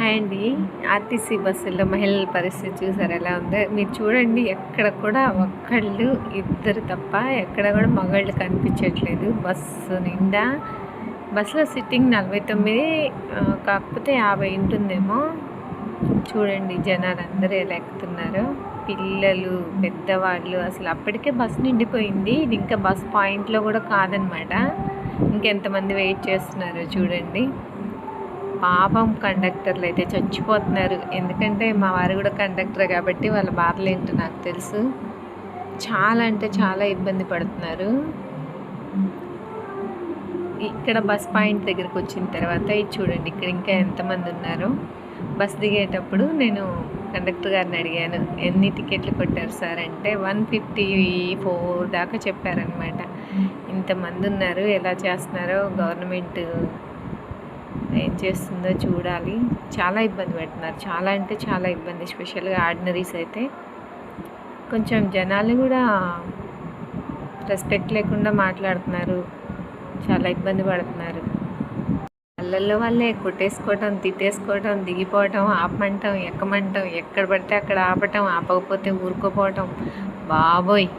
Hi అండి. RTC బస్సుల్లో మహిళల పరిస్థితి చూసారు ఎలా ఉందో. మీరు చూడండి, ఎక్కడ కూడా ఒక్కళ్ళు ఇద్దరు తప్ప ఎక్కడ కూడా మగవాళ్ళు కనిపించట్లేదు. బస్సు నిండా బస్సులో సిట్టింగ్ 49, కాకపోతే 50 ఉంటుందేమో. చూడండి జనాలు అందరూ ఎలా ఎక్కుతున్నారు, పిల్లలు, పెద్దవాళ్ళు. అసలు అప్పటికే బస్సు నిండిపోయింది. ఇది ఇంకా బస్ పాయింట్లో కూడా కాదనమాట. ఇంకెంతమంది వెయిట్ చేస్తున్నారో చూడండి. పాపం కండక్టర్లు అయితే చచ్చిపోతున్నారు. ఎందుకంటే మా వారు కూడా కండక్టర్ కాబట్టి వాళ్ళ బాధలు ఏంటో నాకు తెలుసు. చాలా అంటే చాలా ఇబ్బంది పడుతున్నారు. ఇక్కడ బస్ పాయింట్ దగ్గరికి వచ్చిన తర్వాత ఇది చూడండి, ఇక్కడ ఇంకా ఎంతమంది ఉన్నారు. బస్ దిగేటప్పుడు నేను కండక్టర్ గారిని అడిగాను, ఎన్ని టికెట్లు కొట్టారు సార్ అంటే 154 దాకా చెప్పారనమాట. ఇంతమంది ఉన్నారు, ఎలా చేస్తున్నారో గవర్నమెంట్ ఏం చేస్తుందో చూడాలి. చాలా ఇబ్బంది పెడుతున్నారు, చాలా అంటే చాలా ఇబ్బంది. ఎస్పెషల్గా ఆర్డినరీస్ అయితే కొంచెం జనాలు కూడా రెస్పెక్ట్ లేకుండా మాట్లాడుతున్నారు, చాలా ఇబ్బంది పడుతున్నారు. వాళ్ళల్లో వాళ్ళే కొట్టేసుకోవటం, తిట్టేసుకోవటం, దిగిపోవటం, ఆపమంటాం, ఎక్కమంటాం, ఎక్కడ పడితే అక్కడ ఆపటం, ఆపకపోతే ఊరుకోపోవటం. బాబోయ్!